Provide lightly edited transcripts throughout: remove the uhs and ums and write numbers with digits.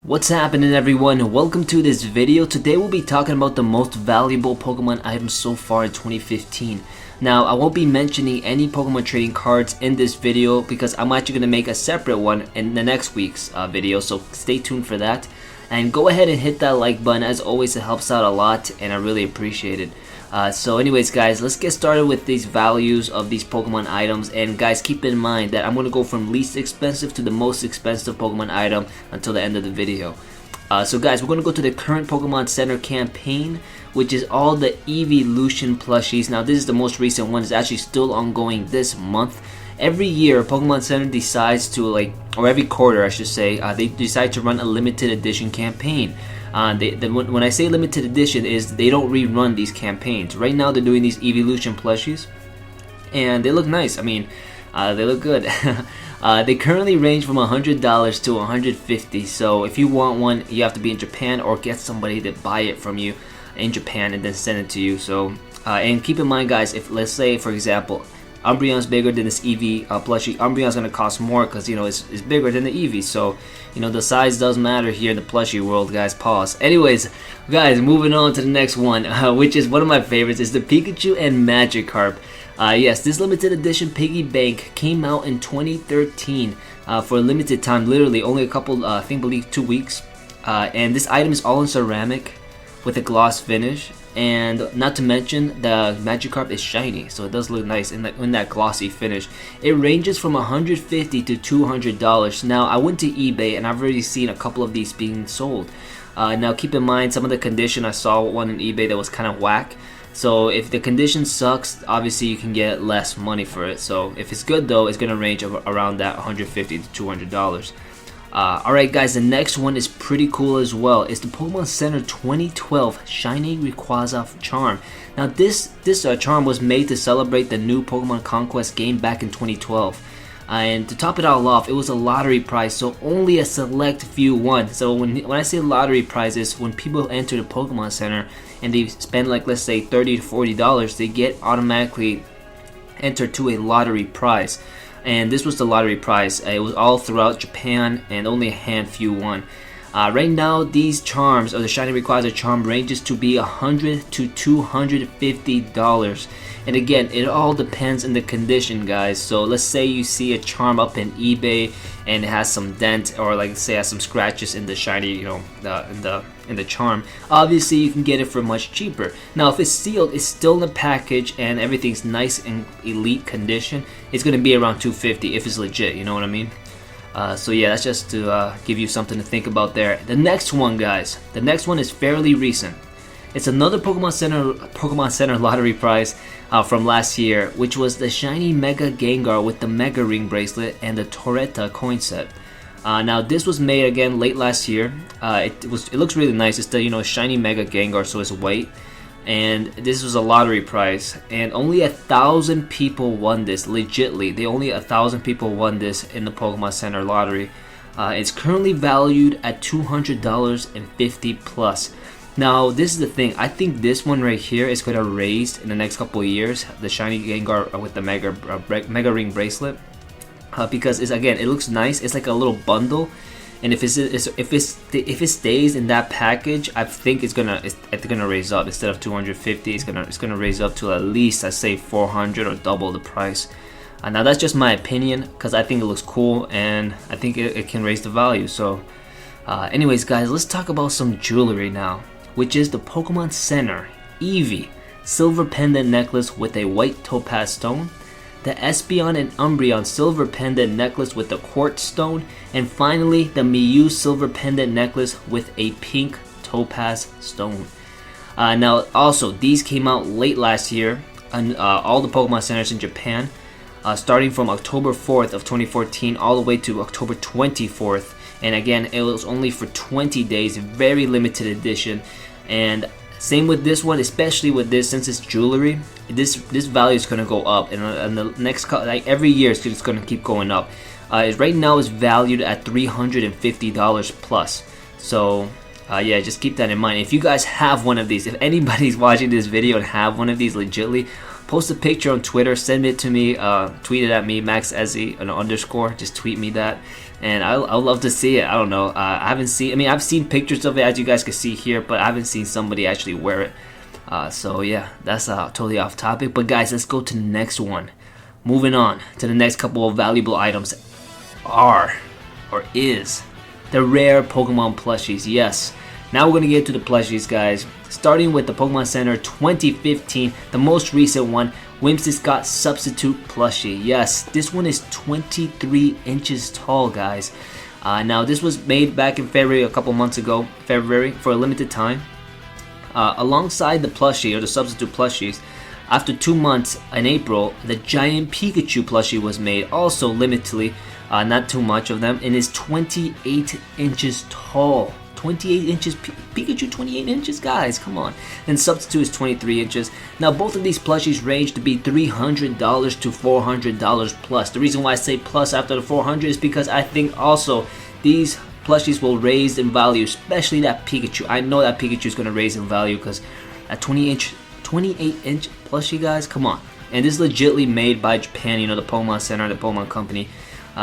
What's happening, everyone? Welcome to this video. Today we'll be talking about the most valuable Pokemon items so far in 2015. Now, I won't be mentioning any Pokemon trading cards in this video because I'm actually going to make a separate one in the next week's video, so stay tuned for that. And go ahead and hit that like button. As always, it helps out a lot and I really appreciate it. So anyways, guys, let's get started with these values of these Pokemon items. And guys, keep in mind that I'm going to go from least expensive to the most expensive Pokemon item until the end of the video. So guys, we're going to go to the current Pokemon Center campaign, which is all the Evolution plushies. Now this is the most recent one. It's actually still ongoing this month. Every year Pokemon Center decides to, or every quarter I should say, they decide to run a limited edition campaign. When I say limited edition, is they don't rerun these campaigns. Right now they're doing these Evolution plushies and they look nice. I mean, they look good. They currently range from $100 to $150, so if you want one, you have to be in Japan or get somebody to buy it from you in Japan and then send it to you. So and keep in mind, guys, if let's say for example Umbreon's bigger than this Eevee plushie, Umbreon's gonna cost more because it's bigger than the Eevee. So the size does matter here in the plushie world, guys. Pause. Anyways, guys, moving on to the next one, which is one of my favorites, is the Pikachu and Magikarp. Yes, this limited edition piggy bank came out in 2013 for a limited time, literally only a couple, I believe 2 weeks. And this item is all in ceramic with a gloss finish. And not to mention, the Magikarp is shiny, so it does look nice in that glossy finish. It ranges from $150 to $200. Now, I went to eBay and I've already seen a couple of these being sold. Now, keep in mind some of the condition. I saw one on eBay that was kind of whack. So if the condition sucks, obviously you can get less money for it. So if it's good though, it's gonna range around that $150 to $200. Alright guys, the next one is pretty cool as well. It's the Pokemon Center 2012 Shiny Rayquaza charm. Now this charm was made to celebrate the new Pokemon Conquest game back in 2012. And to top it all off, it was a lottery prize, so only a select few won. So when I say lottery prizes, when people enter the Pokemon Center and they spend let's say $30 to $40, they get automatically entered to a lottery prize. And this was the lottery prize. It was all throughout Japan and only a few won. Right now, these charms, or the Shiny Rayquaza charm, ranges to be $100 to $250. And again, it all depends on the condition, guys. So let's say you see a charm up in eBay and it has some dent, or say has some scratches in the shiny, in the charm. Obviously, you can get it for much cheaper. Now, if it's sealed, it's still in the package and everything's nice and elite condition, it's gonna be around $250 if it's legit. You know what I mean? So yeah, that's just to give you something to think about there. The next one, guys. The next one is fairly recent. It's another Pokemon Center lottery prize from last year, which was the shiny Mega Gengar with the Mega Ring bracelet and the Toretta coin set. Now this was made again late last year. It looks really nice. It's the shiny Mega Gengar, so it's white. And this was a lottery prize, and only 1,000 people won this. Legitly, only 1,000 people won this in the Pokemon Center lottery. It's currently valued at $200.50 plus. Now, this is the thing. I think this one right here is going to raise in the next couple of years. The shiny Gengar with the Mega Ring bracelet, because it looks nice. It's like a little bundle. And if it stays in that package, I think it's gonna raise up. Instead of $250, it's gonna raise up to at least, I say, $400 or double the price. Now that's just my opinion because I think it looks cool and I think it can raise the value. So, anyways, guys, let's talk about some jewelry now, which is the Pokemon Center Eevee silver pendant necklace with a white topaz stone, the Espeon and Umbreon silver pendant necklace with the quartz stone, and finally the Mew silver pendant necklace with a pink topaz stone. Now also, these came out late last year on all the Pokemon Centers in Japan, starting from October 4th of 2014 all the way to October 24th. And again, it was only for 20 days, very limited edition. And same with this one, especially with this, since it's jewelry, this value is gonna go up, and the next every year it's just gonna keep going up. Right now it's valued at $350 plus. So yeah, just keep that in mind. If you guys have one of these, if anybody's watching this video and have one of these legitly, post a picture on Twitter, send it to me, tweet it at me, MaxEzzy, an underscore, just tweet me that, and I'll love to see it. I don't know, I've seen pictures of it, as you guys can see here, but I haven't seen somebody actually wear it. So yeah, that's totally off topic, but guys, let's go to the next one. Moving on to the next couple of valuable items is the rare Pokemon plushies. Yes, now we're gonna get to the plushies, guys. Starting with the Pokemon Center 2015, the most recent one, Whimsicott Substitute plushie. Yes, this one is 23 inches tall, guys. Now this was made back in February, a couple months ago, for a limited time. Alongside the plushie, or the substitute plushies, after 2 months in April, the giant Pikachu plushie was made, also limitedly, not too much of them, and is 28 inches tall. 28 inches, Pikachu 28 inches, guys, come on. And substitute is 23 inches. Now both of these plushies range to be $300 to $400 plus. The reason why I say plus after the 400 is because I think also these plushies will raise in value, especially that Pikachu. I know that Pikachu is going to raise in value because a 28 inch plushie, guys, come on. And this is legitly made by Japan, you know, the Pokemon Center, the Pokemon Company.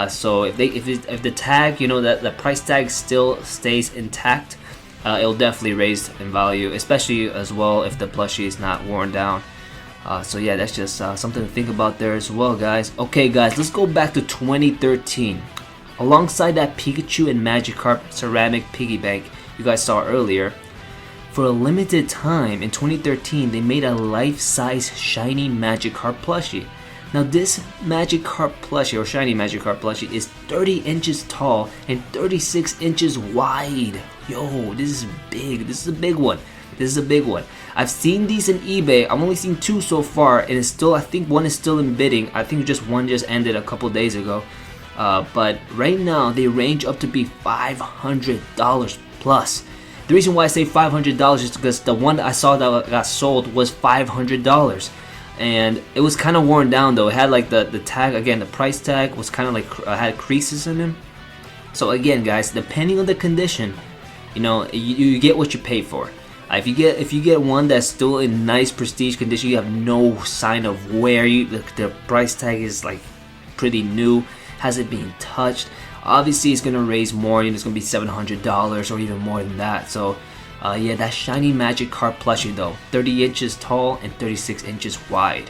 So if the tag, you know, that the price tag still stays intact, it'll definitely raise in value, especially as well if the plushie is not worn down. So yeah, that's just something to think about there as well, guys. Okay, guys, let's go back to 2013. Alongside that Pikachu and Magikarp ceramic piggy bank you guys saw earlier, for a limited time in 2013, they made a life-size shiny Magikarp plushie. Now this Magikarp plushie, or shiny Magikarp plushie, is 30 inches tall and 36 inches wide. Yo, this is big. This is a big one. This is a big one. I've seen these in eBay. I've only seen 2 so far, and it's still, I think one is still in bidding. I think just one just ended a couple days ago. But right now they range up to be $500 plus. The reason why I say $500 is because the one I saw that got sold was $500. And it was kind of worn down though. It had like the tag, again, the price tag was kind of like had creases in them. So again, guys, depending on the condition, you know, you get what you pay for. If you get one that's still in nice prestige condition, you have no sign of wear. The price tag is like pretty new, hasn't been touched. Obviously, it's gonna raise more. You know, it's gonna be $700 or even more than that. So. Yeah, that shiny Magikarp plushie though, 30 inches tall and 36 inches wide.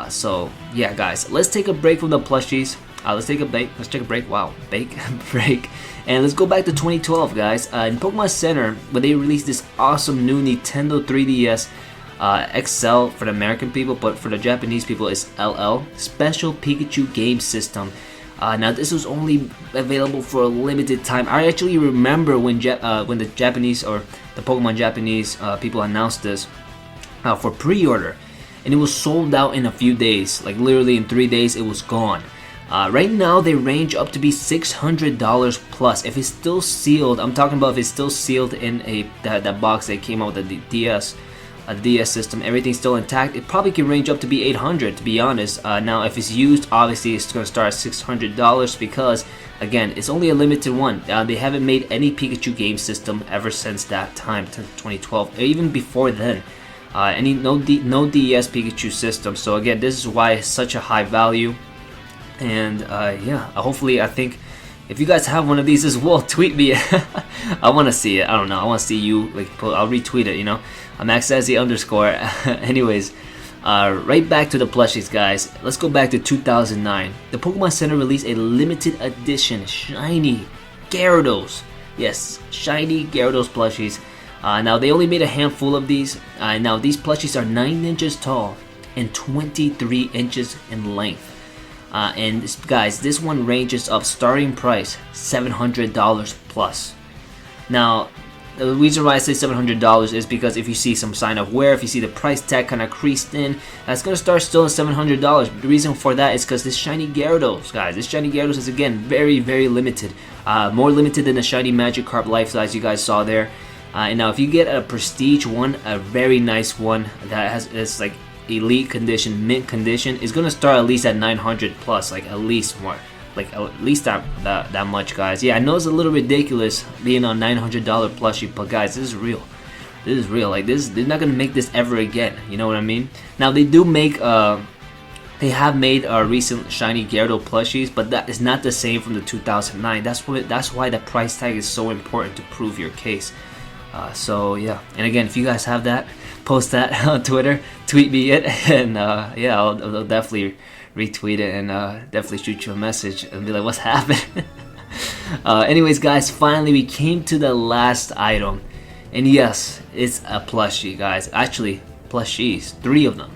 So yeah, guys, let's take a break from the plushies. Let's take a break. Wow, break. And let's go back to 2012, guys. In Pokemon Center, when they released this awesome new Nintendo 3DS XL for the American people, but for the Japanese people, it's LL Special Pikachu Game System. Now this was only available for a limited time. I actually remember when the Japanese, or the Pokemon Japanese people announced this for pre-order, and it was sold out in a few days. Like literally in 3 days, it was gone. Right now they range up to be $600 plus. If it's still sealed, I'm talking about if it's still sealed in that box they came out with the DS. A DS system, everything's still intact, it probably can range up to be $800, to be honest. Now if it's used, obviously it's going to start at $600 because again, it's only a limited one. They haven't made any Pikachu game system ever since that time, 2012, or even before then. No DS Pikachu system. So again, this is why it's such a high value. And yeah, hopefully, I think if you guys have one of these as well, tweet me. I want to see it. I don't know. I want to see you, like, I'll retweet it, you know. MaxEzzy underscore. Anyways, right back to the plushies, guys. Let's go back to 2009. The Pokemon Center released a limited edition shiny Gyarados. Yes, shiny Gyarados plushies. Now they only made a handful of these. Now these plushies are 9 inches tall and 23 inches in length. And guys, this one ranges of starting price $700 plus. Now, the reason why I say $700 is because if you see some sign of wear, if you see the price tag kind of creased in, that's going to start still at $700. The reason for that is because this shiny Gyarados, guys, this shiny Gyarados is again very, very limited. More limited than the shiny Magikarp life size you guys saw there. And now if you get a prestige one, a very nice one that is like elite condition, mint condition, is going to start at least at 900 plus, like at least more. Like at least that much, guys. Yeah, I know it's a little ridiculous being on $900 plushie, but guys, this is real. this is real. Like this, they're not gonna make this ever again. You know what I mean? Now they do make they have made recent shiny Gyarados plushies, but that is not the same from the 2009. That's why the price tag is so important to prove your case. So yeah, and again, if you guys have that, post that on Twitter, tweet me it, and yeah, I'll definitely retweet it and definitely shoot you a message and be like, what's happening? Anyways, guys, finally we came to the last item, and yes, it's a plushie, guys. Actually, plushies, 3 of them.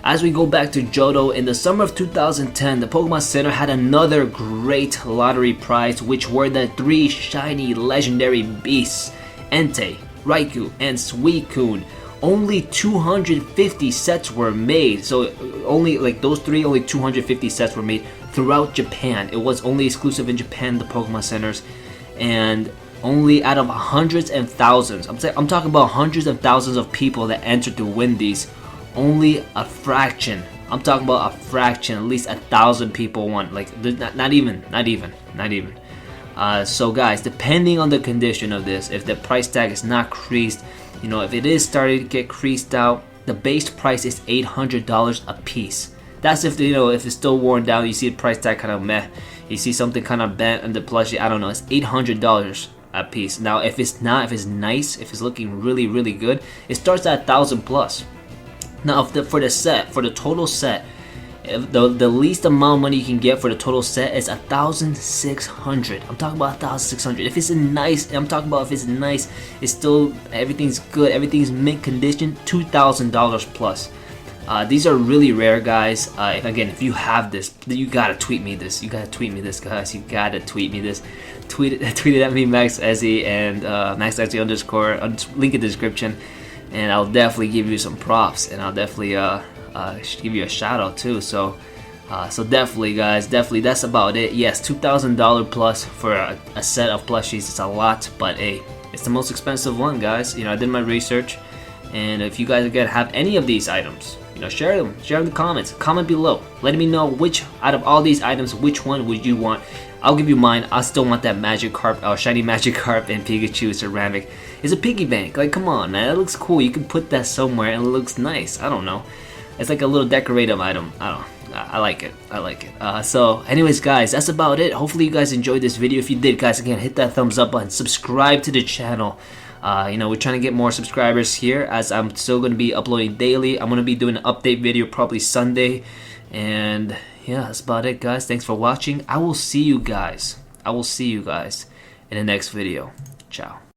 As we go back to Johto, in the summer of 2010, the Pokemon Center had another great lottery prize, which were the 3 shiny legendary beasts, Entei, Raikou, and Suicune. Only 250 sets were made, so only like those 3, only 250 sets were made throughout Japan. It was only exclusive in Japan, the Pokemon Centers, and only out of hundreds and thousands, I'm talking about hundreds of thousands of people that entered to win these, only a fraction, I'm talking about a fraction, at least 1,000 people won. Like not even. So guys, depending on the condition of this, if the price tag is not creased, you know, if it is starting to get creased out, the base price is $800 a piece. That's if if it's still worn down, you see the price tag kind of meh, you see something kind of bent on the plushie, I don't know, it's $800 a piece. Now if it's not, if it's nice, if it's looking really good, it starts at 1,000 plus. Now for the total set, the least amount of money you can get for the total set is 1,600. I'm talking about 1,600. If it's nice, I'm talking about if it's nice, it's still, everything's good, everything's mint condition, $2,000 plus. These are really rare, guys. Again, if you have this, you gotta tweet me this. You gotta tweet me this, guys. You gotta tweet me this. Tweet it at me, Max Ezzy, and Max Ezzy _. Link in the description, and I'll definitely give you some props, and I'll definitely give you a shout out too. So definitely, guys, definitely, that's about it. Yes, $2,000 plus for a set of plushies. It's a lot, but hey, it's the most expensive one, guys. You know, I did my research, and if you guys again have any of these items, you know, share them in the comments. Comment below, letting me know which out of all these items, which one would you want. I'll give you mine. I still want that Magikarp, shiny Magikarp and Pikachu ceramic. It's a piggy bank. Like, come on, man, that looks cool. You can put that somewhere and it looks nice. I don't know. It's like a little decorative item. I don't know. I like it. I like it. So anyways, guys, that's about it. Hopefully you guys enjoyed this video. If you did, guys, again, hit that thumbs up button. Subscribe to the channel. You know, we're trying to get more subscribers here, as I'm still going to be uploading daily. I'm going to be doing an update video probably Sunday. And yeah, that's about it, guys. Thanks for watching. I will see you guys in the next video. Ciao.